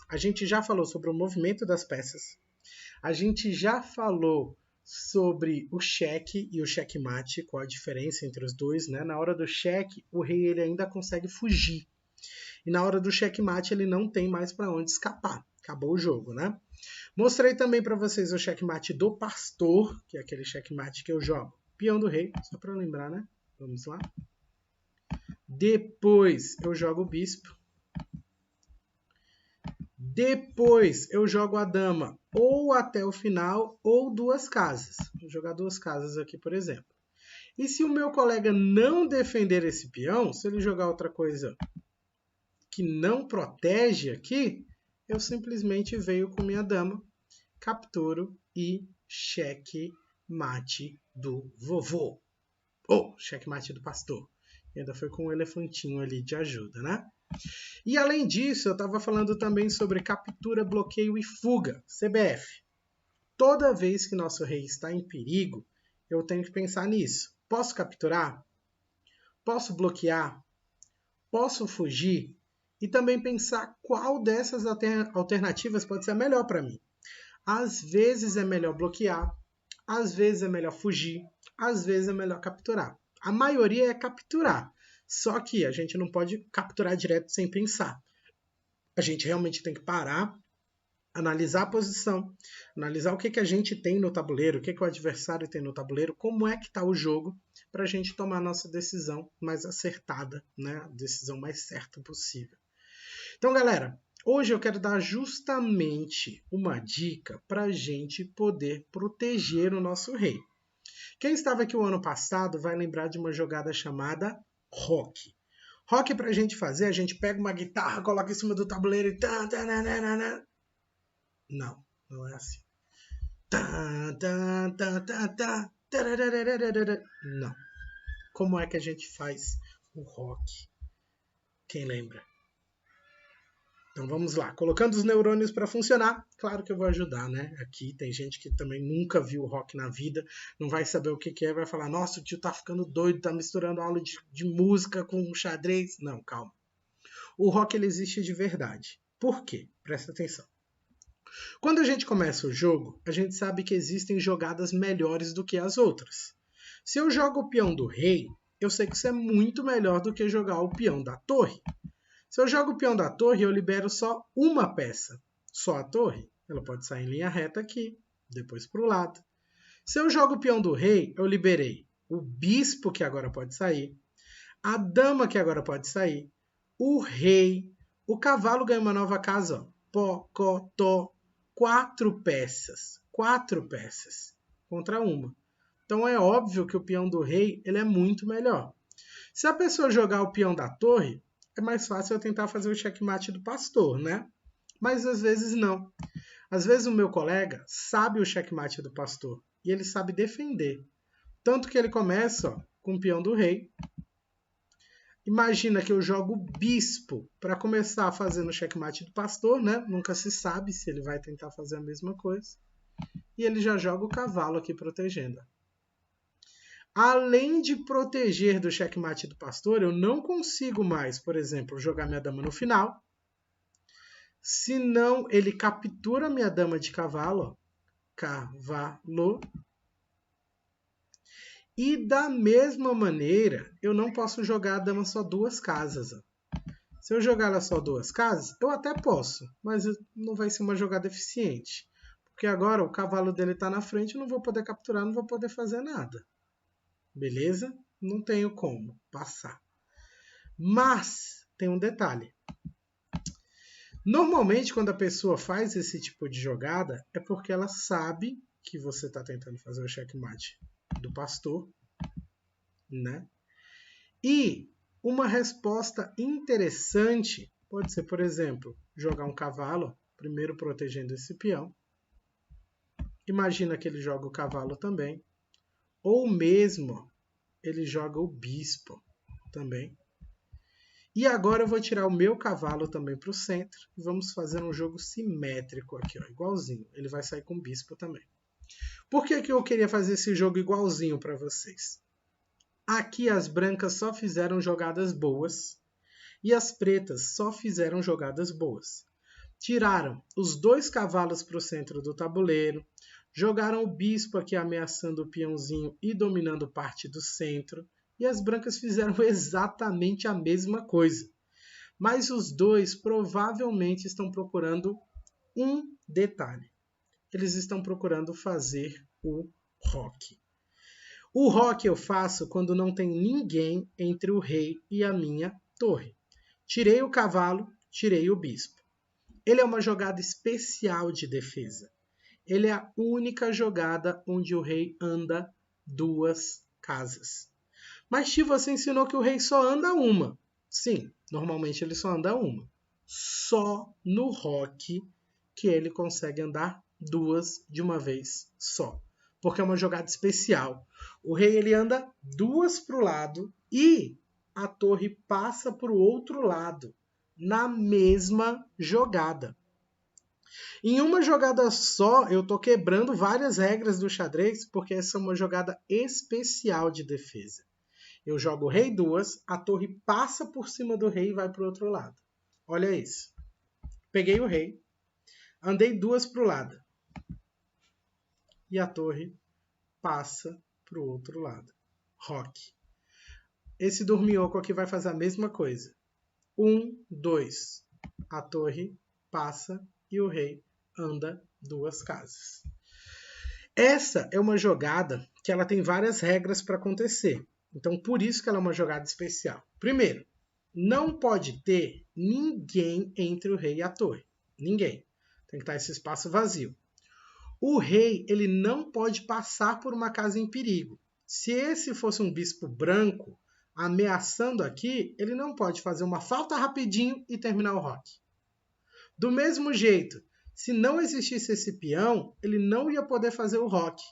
A gente já falou sobre o movimento das peças. A gente já falou sobre o cheque e o checkmate, qual a diferença entre os dois, né? Na hora do cheque, o rei ele ainda consegue fugir. E na hora do checkmate, ele não tem mais para onde escapar. Acabou o jogo, né? Mostrei também para vocês o checkmate do pastor, que é aquele checkmate que eu jogo. Peão do rei, só para lembrar, né? Vamos lá. Depois eu jogo o bispo. Depois eu jogo a dama ou até o final ou duas casas. Vou jogar duas casas aqui, por exemplo. E se o meu colega não defender esse peão, se ele jogar outra coisa que não protege aqui, eu simplesmente venho com minha dama, capturo e checkmate do vovô. Ou checkmate do pastor. E ainda foi com um elefantinho ali de ajuda, né? E além disso, eu estava falando também sobre captura, bloqueio e fuga, CBF. Toda vez que nosso rei está em perigo, eu tenho que pensar nisso. Posso capturar? Posso bloquear? Posso fugir? E também pensar qual dessas alternativas pode ser a melhor para mim. Às vezes é melhor bloquear, às vezes é melhor fugir, às vezes é melhor capturar. A maioria é capturar. Só que a gente não pode capturar direto sem pensar. A gente realmente tem que parar, analisar a posição, analisar o que a gente tem no tabuleiro, o que o adversário tem no tabuleiro, como é que está o jogo, para a gente tomar a nossa decisão mais acertada, né? A decisão mais certa possível. Então, galera, hoje eu quero dar justamente uma dica para a gente poder proteger o nosso rei. Quem estava aqui o ano passado vai lembrar de uma jogada chamada rock. Rock para a gente fazer, a gente pega uma guitarra, coloca em cima do tabuleiro e... Não, não é assim. Não. Como é que a gente faz o rock? Quem lembra? Então vamos lá, colocando os neurônios para funcionar, claro que eu vou ajudar, né? Aqui tem gente que também nunca viu rock na vida, não vai saber o que é, vai falar, nossa, o tio tá ficando doido, tá misturando aula de música com xadrez. Não, calma. O rock ele existe de verdade. Por quê? Presta atenção. Quando a gente começa o jogo, a gente sabe que existem jogadas melhores do que as outras. Se eu jogo o peão do rei, eu sei que isso é muito melhor do que jogar o peão da torre. Se eu jogo o peão da torre, eu libero só uma peça. Só a torre, ela pode sair em linha reta aqui, depois para o lado. Se eu jogo o peão do rei, eu liberei o bispo, que agora pode sair, a dama, que agora pode sair, o rei, o cavalo ganha uma nova casa, ó. Pocotó, 4 peças. 4 peças contra uma. Então é óbvio que o peão do rei ele é muito melhor. Se a pessoa jogar o peão da torre, é mais fácil eu tentar fazer o checkmate do pastor, né? Mas às vezes não. Às vezes o meu colega sabe o checkmate do pastor e ele sabe defender. Tanto que ele começa ó, com o peão do rei. Imagina que eu jogo o bispo para começar fazendo o checkmate do pastor, né? Nunca se sabe se ele vai tentar fazer a mesma coisa. E ele já joga o cavalo aqui protegendo. Além de proteger do checkmate do pastor, eu não consigo mais, por exemplo, jogar minha dama no final. Senão ele captura minha dama de cavalo, ó, cavalo. E da mesma maneira, eu não posso jogar a dama só 2 casas. Ó. Se eu jogar ela só 2 casas, eu até posso, mas não vai ser uma jogada eficiente. Porque agora o cavalo dele está na frente, eu não vou poder capturar, não vou poder fazer nada. Beleza? Não tenho como passar. Mas tem um detalhe. Normalmente, quando a pessoa faz esse tipo de jogada, é porque ela sabe que você está tentando fazer o checkmate do pastor, né? E uma resposta interessante pode ser, por exemplo, jogar um cavalo, primeiro protegendo esse peão. Imagina que ele joga o cavalo também. Ou mesmo ele joga o bispo também. E agora eu vou tirar o meu cavalo também para o centro e vamos fazer um jogo simétrico aqui, ó, igualzinho. Ele vai sair com o bispo também. Por que eu queria fazer esse jogo igualzinho para vocês? Aqui as brancas só fizeram jogadas boas e as pretas só fizeram jogadas boas. Tiraram os 2 cavalos para o centro do tabuleiro, jogaram o bispo aqui ameaçando o peãozinho e dominando parte do centro, e as brancas fizeram exatamente a mesma coisa. Mas os dois provavelmente estão procurando um detalhe. Eles estão procurando fazer o roque. O roque eu faço quando não tem ninguém entre o rei e a minha torre. Tirei o cavalo, tirei o bispo. Ele é uma jogada especial de defesa. Ele é a única jogada onde o rei anda 2 casas. Mas Ti, você ensinou que o rei só anda uma. Sim, normalmente ele só anda uma. Só no roque que ele consegue andar 2 de uma vez só. Porque é uma jogada especial. O rei ele anda 2 para o lado e a torre passa para o outro lado, na mesma jogada. Em uma jogada só, eu estou quebrando várias regras do xadrez, porque essa é uma jogada especial de defesa. Eu jogo o rei 2, a torre passa por cima do rei e vai para o outro lado. Olha isso. Peguei o rei, andei 2 para o lado. E a torre passa para o outro lado. Roque. Esse dorminhoco aqui vai fazer a mesma coisa. 1, 2. A torre passa e o rei anda 2 casas. Essa é uma jogada que ela tem várias regras para acontecer. Então, por isso que ela é uma jogada especial. Primeiro, não pode ter ninguém entre o rei e a torre. Ninguém. Tem que estar esse espaço vazio. O rei ele não pode passar por uma casa em perigo. Se esse fosse um bispo branco, ameaçando aqui, ele não pode fazer uma falta rapidinho e terminar o roque. Do mesmo jeito, se não existisse esse peão, ele não ia poder fazer o roque,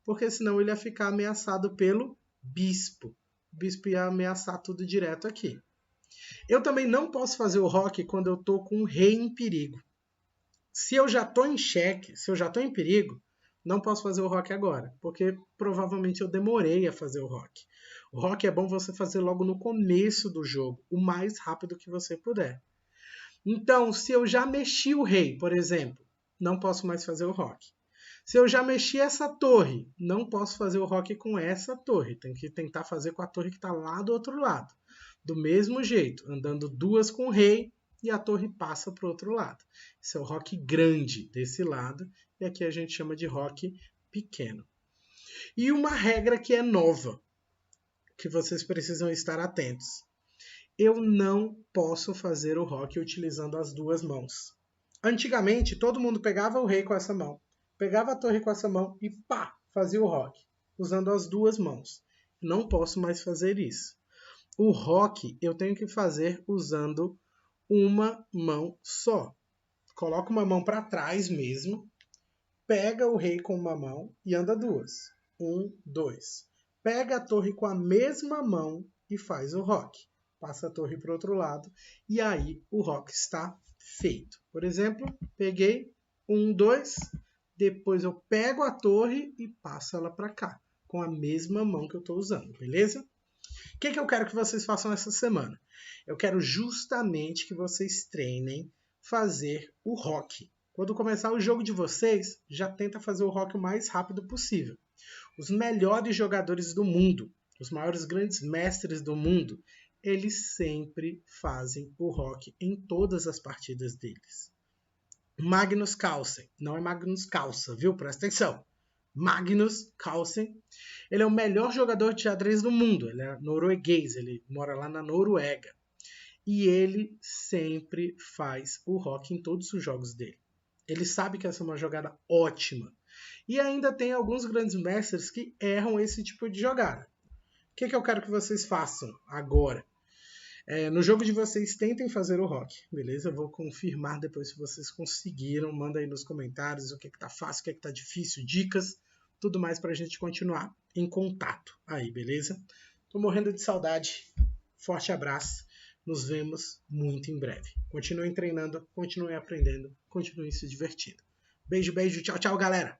porque senão ele ia ficar ameaçado pelo bispo. O bispo ia ameaçar tudo direto aqui. Eu também não posso fazer o roque quando eu estou com o rei em perigo. Se eu já estou em xeque, se eu já estou em perigo, não posso fazer o roque agora, porque provavelmente eu demorei a fazer o roque. O roque é bom você fazer logo no começo do jogo, o mais rápido que você puder. Então, se eu já mexi o rei, por exemplo, não posso mais fazer o roque. Se eu já mexi essa torre, não posso fazer o roque com essa torre. Tem que tentar fazer com a torre que está lá do outro lado. Do mesmo jeito, andando 2 com o rei e a torre passa para o outro lado. Esse é o roque grande desse lado e aqui a gente chama de roque pequeno. E uma regra que é nova, que vocês precisam estar atentos. Eu não posso fazer o roque utilizando as 2 mãos. Antigamente, todo mundo pegava o rei com essa mão, pegava a torre com essa mão e pá, fazia o roque, usando as 2 mãos. Não posso mais fazer isso. O roque eu tenho que fazer usando uma mão só. Coloca uma mão para trás mesmo, pega o rei com uma mão e anda 2. 1, 2. Pega a torre com a mesma mão e faz o roque. Passa a torre para o outro lado e aí o roque está feito. Por exemplo, peguei 1, 2, depois eu pego a torre e passo ela para cá, com a mesma mão que eu estou usando, beleza? O que eu quero que vocês façam essa semana? Eu quero justamente que vocês treinem fazer o roque. Quando começar o jogo de vocês, já tenta fazer o roque o mais rápido possível. Os melhores jogadores do mundo, os maiores grandes mestres do mundo, eles sempre fazem o roque em todas as partidas deles. Magnus Carlsen, não é Magnus Carlsen, viu? Presta atenção. Magnus Carlsen, ele é o melhor jogador de xadrez do mundo, ele é norueguês, ele mora lá na Noruega. E ele sempre faz o roque em todos os jogos dele. Ele sabe que essa é uma jogada ótima. E ainda tem alguns grandes mestres que erram esse tipo de jogada. O que eu quero que vocês façam agora? No jogo de vocês, tentem fazer o roque, beleza? Eu vou confirmar depois se vocês conseguiram. Manda aí nos comentários o que tá fácil, o que tá difícil, dicas, tudo mais pra gente continuar em contato aí, beleza? Tô morrendo de saudade. Forte abraço. Nos vemos muito em breve. Continuem treinando, continuem aprendendo, continuem se divertindo. Beijo, beijo. Tchau, tchau, galera!